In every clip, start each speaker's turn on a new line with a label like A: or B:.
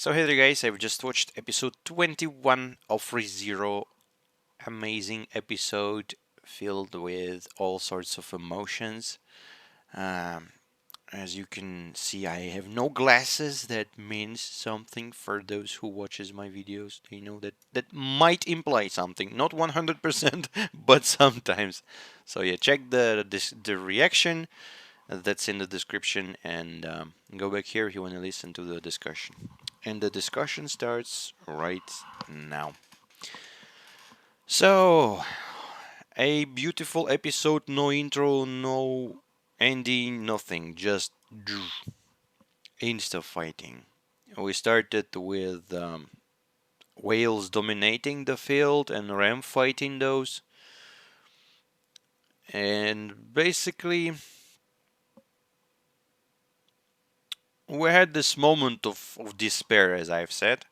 A: So hey there guys, I've just watched episode 21 of ReZero. Amazing episode filled with all sorts of emotions. Um, as you can see, I have no glasses. That means something for those who watches my videos. They know that might imply something. Not 100%, but sometimes. So yeah, check the reaction that's in the description and go back here if you want to listen to the discussion. And the discussion starts right now. So, a beautiful episode, no intro, no ending, nothing, just insta fighting. We started with whales dominating the field and ram fighting those. And basically, we had this moment of despair, as I've said.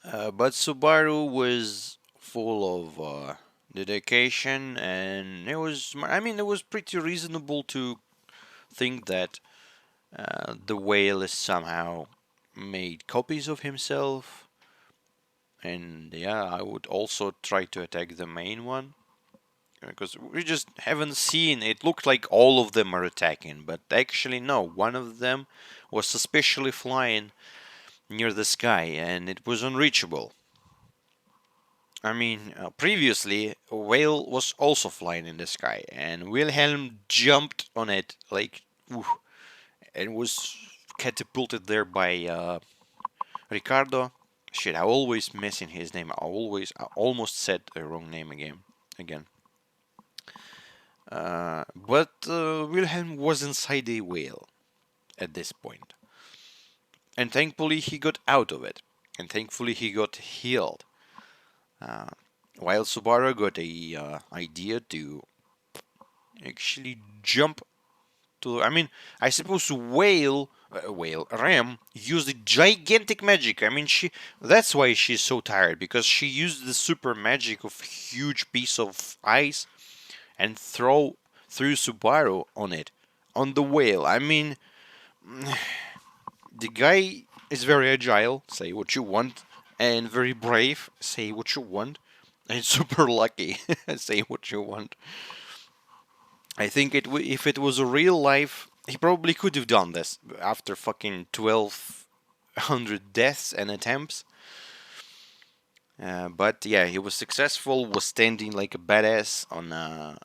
A: But Subaru was full of dedication, and it was pretty reasonable to think that the whale is somehow made copies of himself. And yeah, I would also try to attack the main one because we just haven't seen. It looked like all of them are attacking, but actually no. One of them was suspiciously flying near the sky, and it was unreachable. Previously, a whale was also flying in the sky, and Wilhelm jumped on it like, oof, and was catapulted there by Ricardo. Shit, I always messing his name. I almost said the wrong name again. But Wilhelm was inside a whale at this point, and thankfully he got out of it, and thankfully he got healed. Uh, while Subaru got a idea to actually jump to. I suppose Ram used a gigantic magic. That's why she's so tired, because she used the super magic of huge piece of ice and threw Subaru on it, on the whale. The guy is very agile. Say what you want, and very brave. Say what you want, and super lucky. Say what you want. I think if it was a real life, he probably could have done this after fucking 1,200 deaths and attempts. But yeah, he was successful, was standing like a badass on a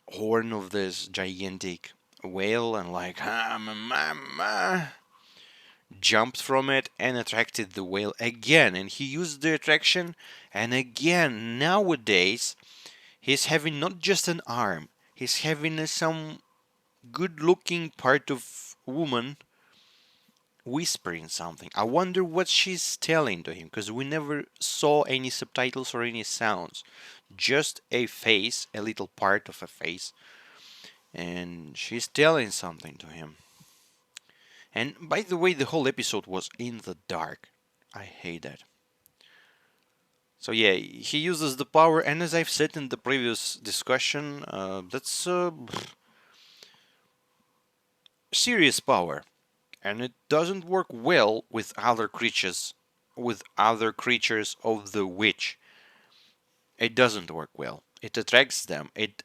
A: horn of this gigantic whale and like, jumped from it and attracted the whale again. And he used the attraction, and again, nowadays, he's having not just an arm, he's having some good looking part of woman whispering something. I wonder what she's telling to him, because we never saw any subtitles or any sounds. Just a face, a little part of a face. And she's telling something to him. And by the way, the whole episode was in the dark. I hate that. So yeah, he uses the power, and as I've said in the previous discussion, that's serious power. And it doesn't work well with other creatures, of the witch. It doesn't work well. It attracts them. It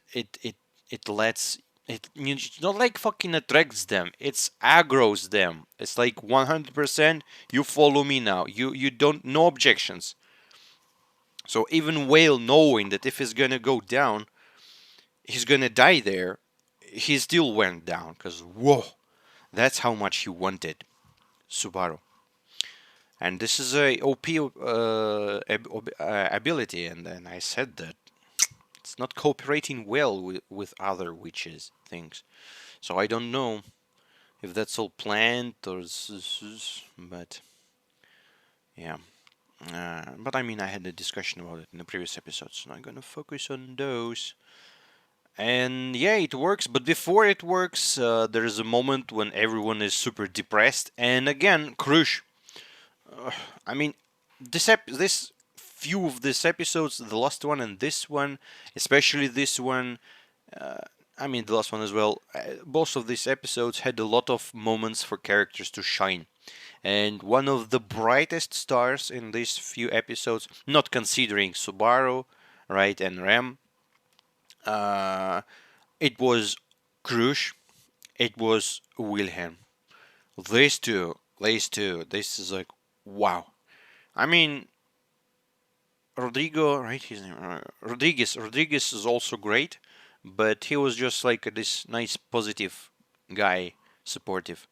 A: lets it. It's not like fucking attracts them. It's aggroes them. It's like 100%. You follow me now. You don't, no objections. So even whale, knowing that if he's gonna go down, he's gonna die there, he still went down because whoa, that's how much he wanted Subaru. And this is a OP ability, and then I said that it's not cooperating well with other witches things. So I don't know if that's all planned or, but yeah. But I had a discussion about it in the previous episode, so I'm gonna focus on those. And yeah, it works, but before it works, there is a moment when everyone is super depressed, and again, Krush. Uh, I mean, this few of these episodes, the last one and this one, especially this one, I mean, the last one as well. Both of these episodes had a lot of moments for characters to shine. And one of the brightest stars in these few episodes, not considering Subaru, right, and Rem, uh, it was Krush, it was Wilhelm. This is like, wow. I mean, Rodrigo, right? His name, Rodriguez is also great, but he was just like this nice, positive guy, supportive,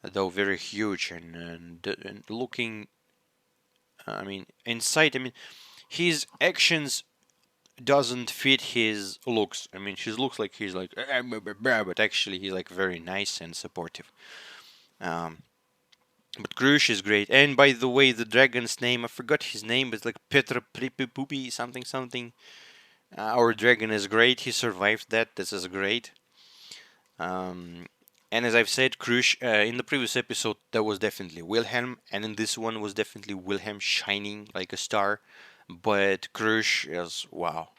A: though very huge and looking. I mean, inside. I mean, his actions doesn't fit his looks. I mean, his looks like he's like, but actually he's like very nice and supportive. Um, but Krush is great. And by the way, the dragon's name, I forgot his name, but like Petra Pripipupi something something. Our dragon is great. He survived that. This is great. Um, and as I've said, Krush, in the previous episode, that was definitely Wilhelm, and in this one was definitely Wilhelm shining like a star. But Krush is, wow.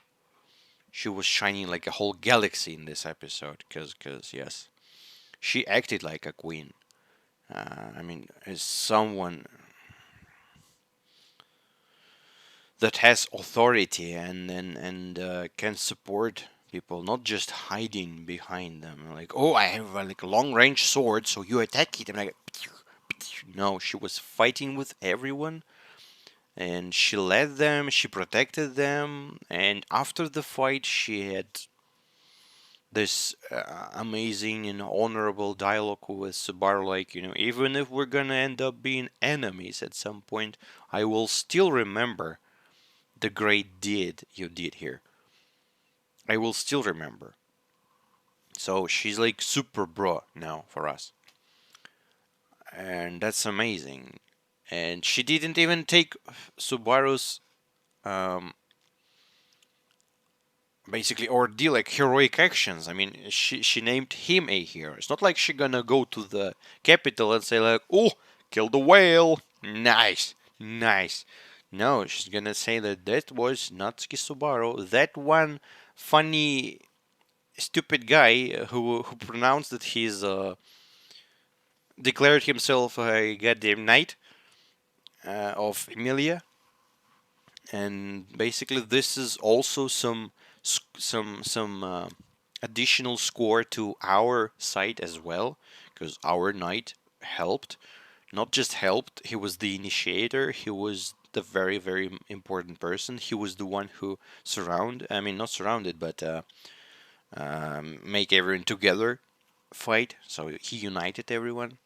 A: She was shining like a whole galaxy in this episode, because yes, she acted like a queen. I mean, as someone that has authority and can support people, not just hiding behind them. Like, oh, I have like a long range sword, so you attack it. I'm like, no, she was fighting with everyone, and she led them, she protected them, and after the fight, she had this amazing and honorable dialogue with Subaru, like, even if we're gonna end up being enemies at some point, I will still remember the great deed you did here. I will still remember. So she's like super bro now for us. And that's amazing. And she didn't even take Subaru's um, basically ordeal, like heroic actions. I mean, she named him a hero. It's not like she gonna go to the capital and say like, "Oh, kill the whale, nice, nice." No, she's gonna say that that was Natsuki Subaru, that one funny stupid guy who pronounced that he's declared himself a goddamn knight of Emilia, and basically this is also some additional score to our side as well, because our knight helped, not just helped, he was the initiator, he was the very very important person, he was the one who I mean not surrounded, but make everyone together fight, so he united everyone.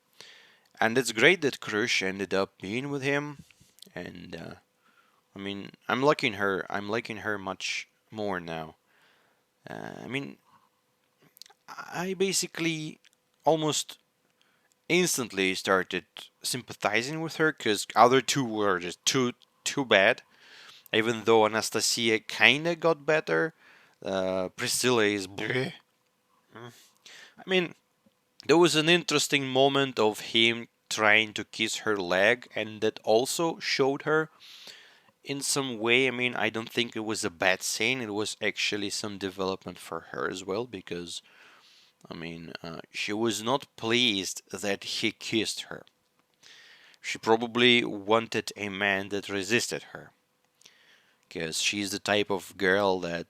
A: And it's great that Krush ended up being with him, and I mean, I'm liking her. I'm liking her much more now. I mean, I basically almost instantly started sympathizing with her because other two were just too bad. Even though Anastasia kinda got better, Priscilla is. Bleh. I mean, there was an interesting moment of him trying to kiss her leg, and that also showed her in some way. I mean, I don't think it was a bad scene. It was actually some development for her as well, because I mean, she was not pleased that he kissed her. She probably wanted a man that resisted her, because she's the type of girl that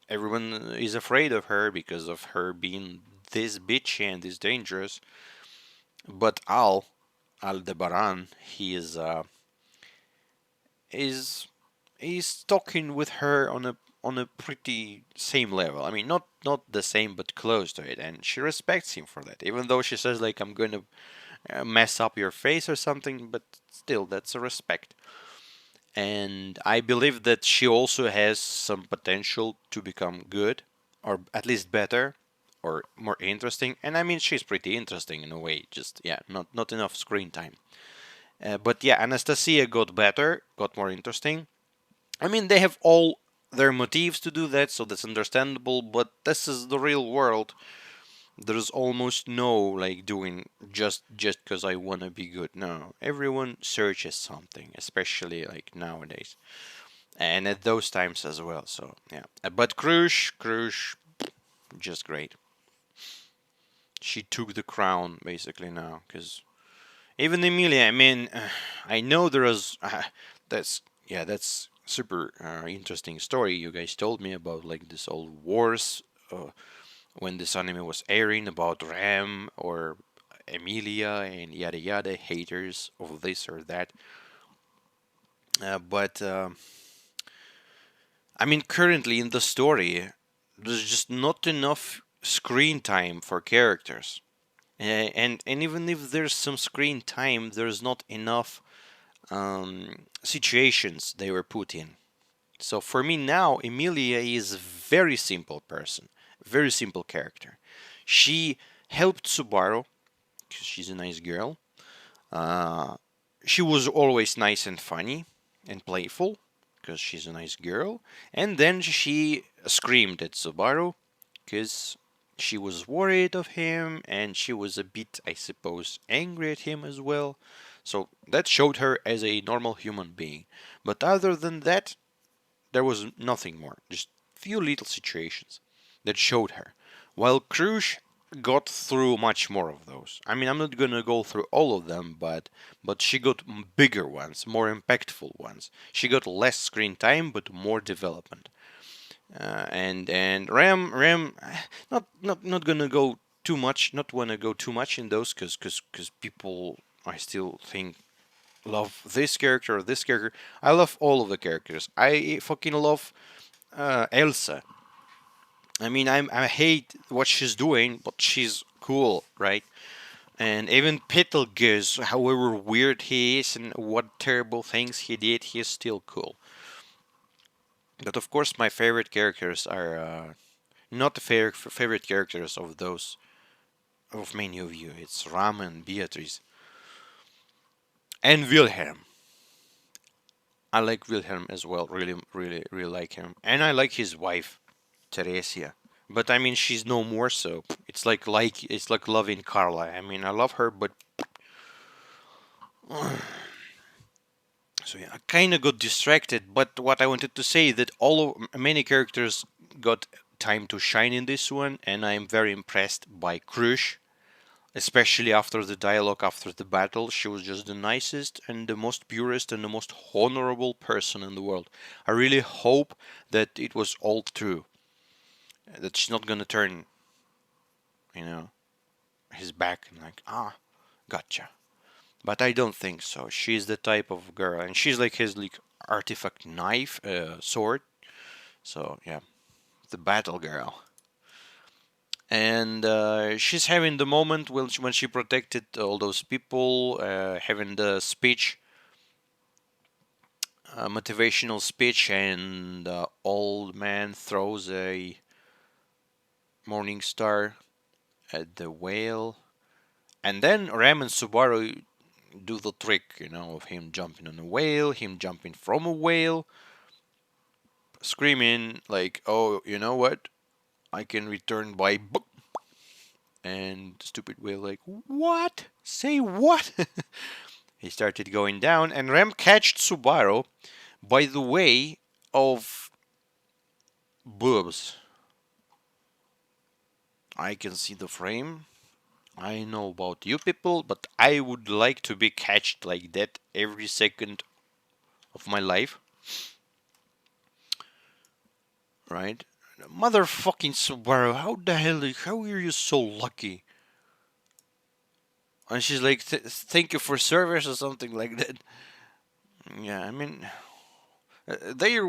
A: everyone is afraid of her because of her being this bitchy and this dangerous. But Aldebaran, is he's talking with her on a pretty same level. I mean, not the same, but close to it, and she respects him for that. Even though she says like I'm going to mess up your face or something, but still, that's a respect. And I believe that she also has some potential to become good, or at least better, or more interesting. And I mean, she's pretty interesting in a way. Just yeah, not enough screen time. But yeah, Anastasia got better, got more interesting. I mean, they have all their motives to do that, so that's understandable, but this is the real world. There's almost no like doing just because I want to be good. No, everyone searches something, especially like nowadays, and at those times as well. So yeah, but Krush, Just great. She took the crown basically now, because even Emilia. I mean, I know there is. That's yeah, that's super interesting story you guys told me about, like this old wars when this anime was airing about Ram or Emilia and yada yada, haters of this or that. But I mean, currently in the story, there's just not enough screen time for characters. And even if there's some screen time, there's not enough situations they were put in. So for me now, Emilia is a very simple person, very simple character. She helped Subaru because she's a nice girl. Uh, she was always nice and funny and playful because she's a nice girl. And then she screamed at Subaru because she was worried of him and she was a bit, I suppose, angry at him as well. So that showed her as a normal human being. But other than that, there was nothing more. Just few little situations that showed her. While Crush got through much more of those. I mean, I'm not gonna go through all of them, but she got bigger ones, more impactful ones. She got less screen time, but more development. And Ram, not gonna go too much. Not wanna go too much in those, cause people I still think love this character or this character. I love all of the characters. I fucking love Elsa. I mean, I hate what she's doing, but she's cool, right? And even Betelgeuse, however weird he is and what terrible things he did, he's still cool. But of course, my favorite characters are not the favorite characters of those of many of you. It's Ram and Beatrice and Wilhelm. I like Wilhelm as well. Really, really, really like him, and I like his wife, Teresia. But I mean, she's no more. So it's like loving Carla. I mean, I love her, but so yeah, I kind of got distracted. But what I wanted to say that many characters got time to shine in this one, and I'm very impressed by Krush, especially after the dialogue after the battle. She was just the nicest and the most purest and the most honorable person in the world. I really hope that it was all true, that she's not gonna turn, you know, his back and like, gotcha. But I don't think so. She's the type of girl, and she's like his like artifact knife, sword. So yeah, the battle girl. And she's having the moment when she protected all those people, having the speech, motivational speech, and the old man throws a morning star at the whale, and then Ram and Subaru do the trick, of him jumping on a whale, him jumping from a whale, screaming like, "Oh, you know what? I can return by book." And stupid whale like, "What? Say what?" He started going down, and Ram catched Subaru by the way of boobs. I can see the frame. I know about you people, but I would like to be catched like that every second of my life. Right? Motherfucking Subaru, how are you so lucky? And she's like, thank you for service or something like that. Yeah, I mean, they're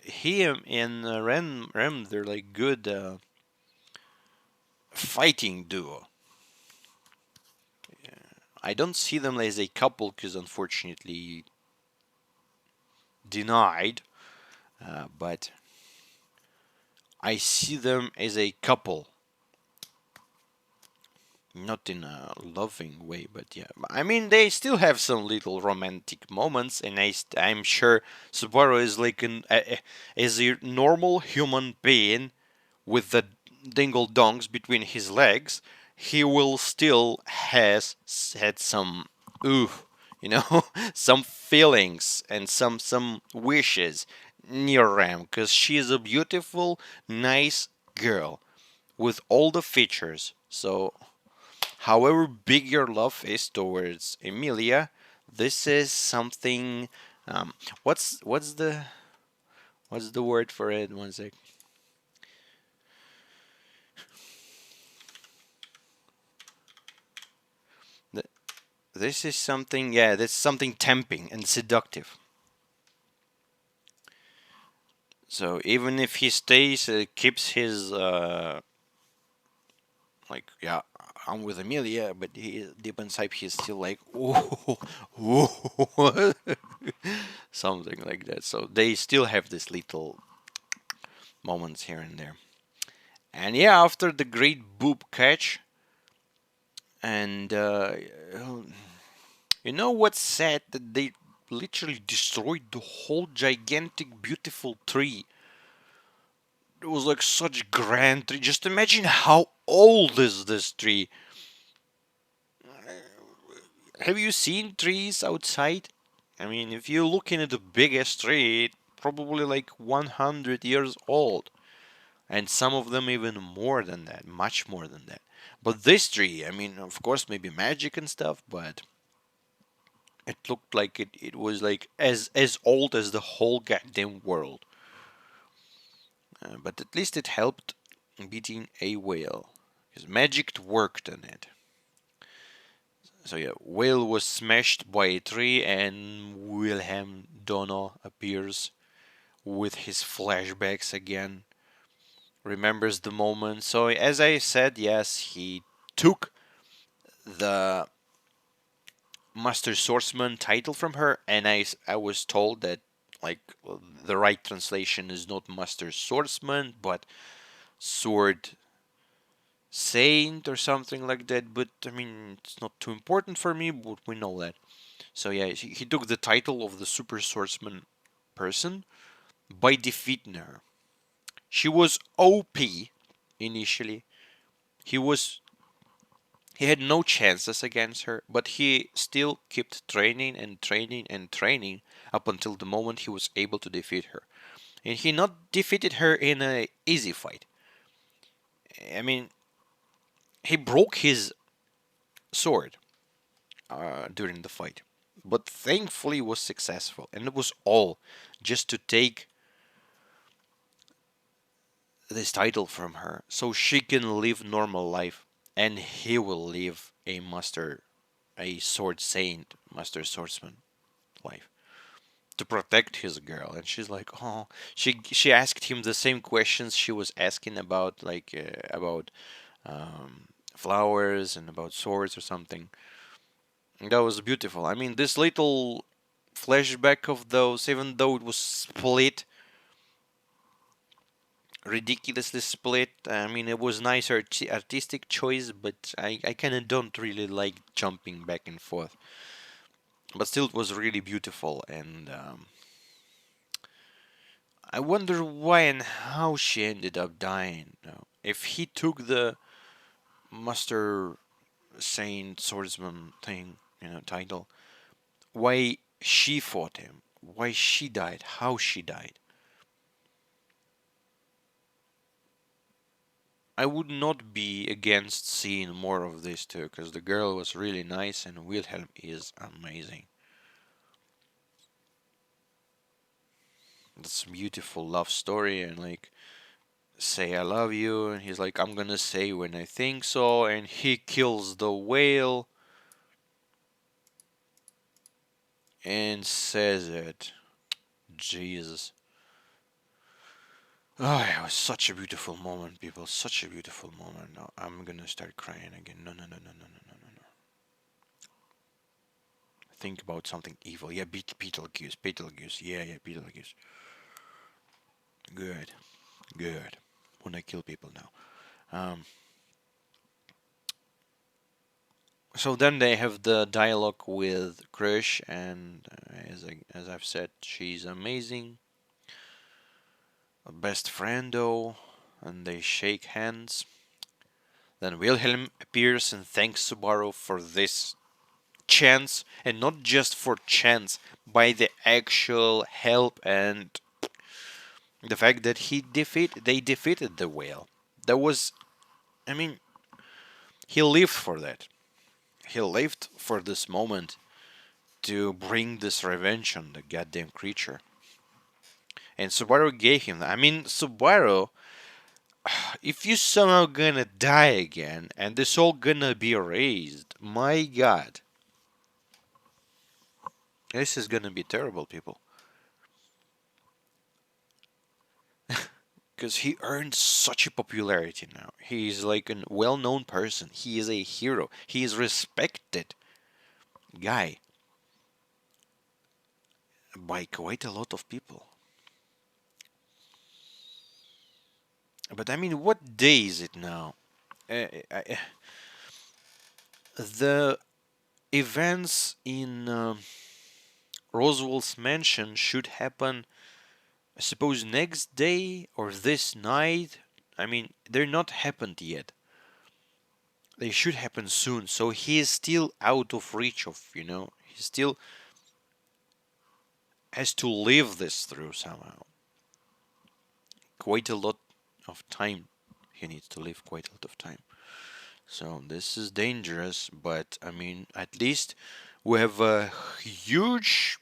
A: him and Rem, they're like good fighting duo. I don't see them as a couple because unfortunately denied, but I see them as a couple. Not in a loving way, but yeah. I mean, they still have some little romantic moments, and I'm sure Subaru is like is a normal human being with the dingle dongs between his legs. He will still has had some ooh, some feelings and some wishes near Ram, because she is a beautiful, nice girl. with all the features. So, however big your love is towards Emilia, this is something. Um, what's the word for it? One sec. This is something. Yeah, this is something tempting and seductive. So even if he stays, keeps his like, yeah, I'm with Amelia, but he deep inside he's still like, oh, oh, something like that. So they still have this little moments here and there. And yeah, after the great boob catch, and you know what's sad? That they literally destroyed the whole gigantic, beautiful tree. It was like such grand tree. Just imagine how old is this tree. Have you seen trees outside? I mean, if you're looking at the biggest tree, it's probably like 100 years old. And some of them even more than that, much more than that. But this tree, I mean, of course, maybe magic and stuff, but it looked like it was like as old as the whole goddamn world. But at least it helped beating a whale. Because magic worked on it. So yeah, whale was smashed by a tree, and Wilhelm Dono appears with his flashbacks again. Remembers the moment. So as I said, yes, he took the Master Swordsman title from her, and I was told that like the right translation is not Master Swordsman, but Sword Saint or something like that. But I mean, it's not too important for me, but we know that. So yeah, he took the title of the Super Swordsman person by defeating her. She was OP initially. He was he had no chances against her, but he still kept training and training and training up until the moment he was able to defeat her. And he not defeated her in a easy fight. I mean, he broke his sword during the fight, but thankfully was successful, and it was all just to take this title from her so she can live normal life, and he will live a sword saint, master swordsman life to protect his girl. And she's like, oh, she asked him the same questions she was asking about, like about flowers and about swords or something. And that was beautiful. I mean, this little flashback of those, even though it was split, ridiculously split. I mean, it was nice artistic choice, but I kind of don't really like jumping back and forth. But still, it was really beautiful, and I wonder why and how she ended up dying. If he took the Master Saint Swordsman thing, title, why she fought him, why she died, how she died. I would not be against seeing more of this too, because the girl was really nice and Wilhelm is amazing. It's a beautiful love story, and like, say I love you, and he's like, I'm gonna say when I think so, and he kills the whale and says it. Jesus. Oh, it was such a beautiful moment, people. Such a beautiful moment. No, I'm gonna start crying again. No, no, no, no, no, no, no, no, no. Think about something evil. Yeah, Beetlejuice. Beetlejuice. Yeah, yeah, Beetlejuice. Good. Good. When I kill people now. So then they have the dialogue with Krish, and as I've said, she's amazing. A best friend, though, and they shake hands. Then Wilhelm appears and thanks Subaru for this chance, and not just for chance, by the actual help and the fact that they defeated the whale. That was I mean, he lived for that. He lived for this moment to bring this revenge on the goddamn creature. And Subaru gave him that. I mean, Subaru, if you somehow gonna die again and this all gonna be erased, my god, this is gonna be terrible, people. Because he earned such a popularity now. He's like a well-known person. He is a hero. He is respected guy by quite a lot of people. But I mean, what day is it now? The events in Roswell's mansion should happen, I suppose, next day or this night. I mean, they're not happened yet. They should happen soon. So he is still out of reach of, he still has to live this through somehow. Quite a lot of time. He needs to live quite a lot of time. So this is dangerous, but I mean, at least we have a huge,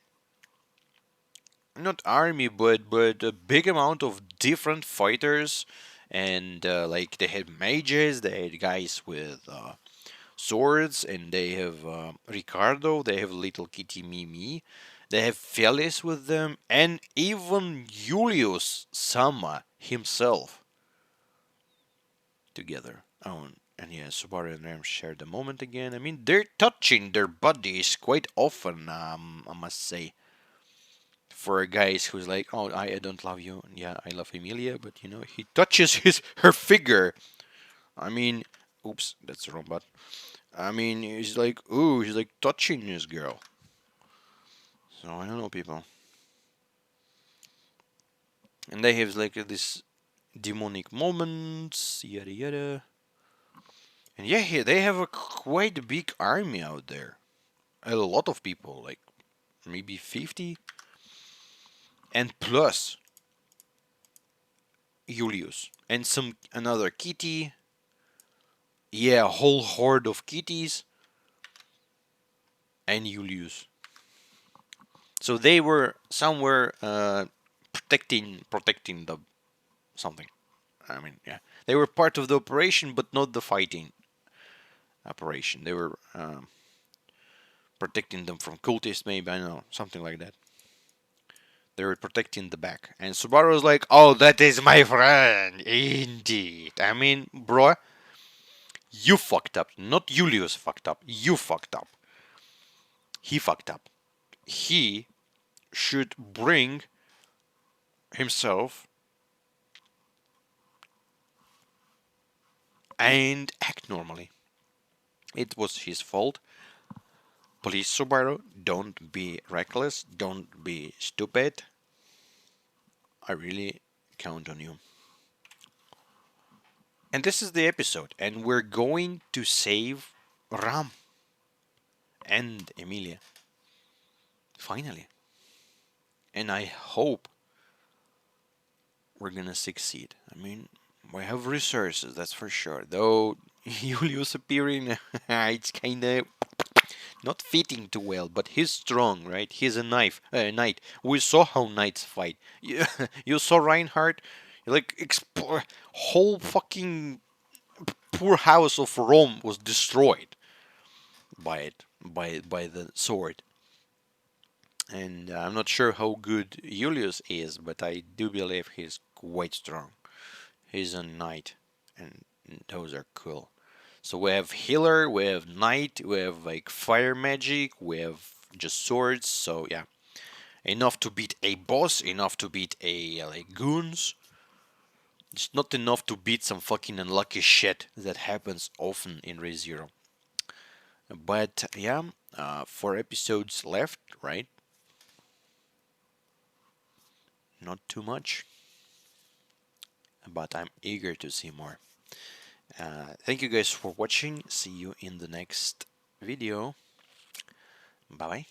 A: not army, but a big amount of different fighters, and like they had mages, they had guys with swords, and they have Ricardo, they have little kitty Mimi, they have Felice with them, and even Julius Sama himself together. Oh, and yeah, Subaru and Ram share the moment again. I mean, they're touching their bodies quite often, I must say. For guys who's like, oh, I don't love you. Yeah, I love Emilia, but he touches her figure. I mean, oops, that's the wrong button. I mean, he's like, ooh, he's like touching this girl. So I don't know, people. And they have like this demonic moments, yada yada. And yeah, they have a quite big army out there. A lot of people, like maybe 50, and plus Julius and some another kitty. Yeah, a whole horde of kitties and Julius. So they were somewhere protecting the something. I mean, yeah, they were part of the operation, but not the fighting operation. They were protecting them from cultists, maybe, I don't know, something like that. They were protecting the back, and Subaru was like, "Oh, that is my friend, indeed." I mean, bro, you fucked up. Not Julius fucked up. You fucked up. He fucked up. He should bring himself and act normally. It was his fault. Please, Subaru, don't be reckless. Don't be stupid. I really count on you. And this is the episode, and we're going to save Ram and Emilia. Finally. And I hope we're gonna succeed. I mean, we have resources, that's for sure. Though Julius appearing, it's kinda not fitting too well, but he's strong, right? He's a knight. We saw how knights fight. You saw Reinhardt, like whole fucking poor house of Rome was destroyed by it, by the sword. And I'm not sure how good Julius is, but I do believe he's quite strong. He's a knight, and those are cool. So we have healer, we have knight, we have like fire magic, we have just swords. So yeah, enough to beat a boss, enough to beat a like goons. It's not enough to beat some fucking unlucky shit that happens often in ReZero. But yeah, 4 episodes left, right? Not too much, but I'm eager to see more. Thank you guys for watching. See you in the next video. Bye bye.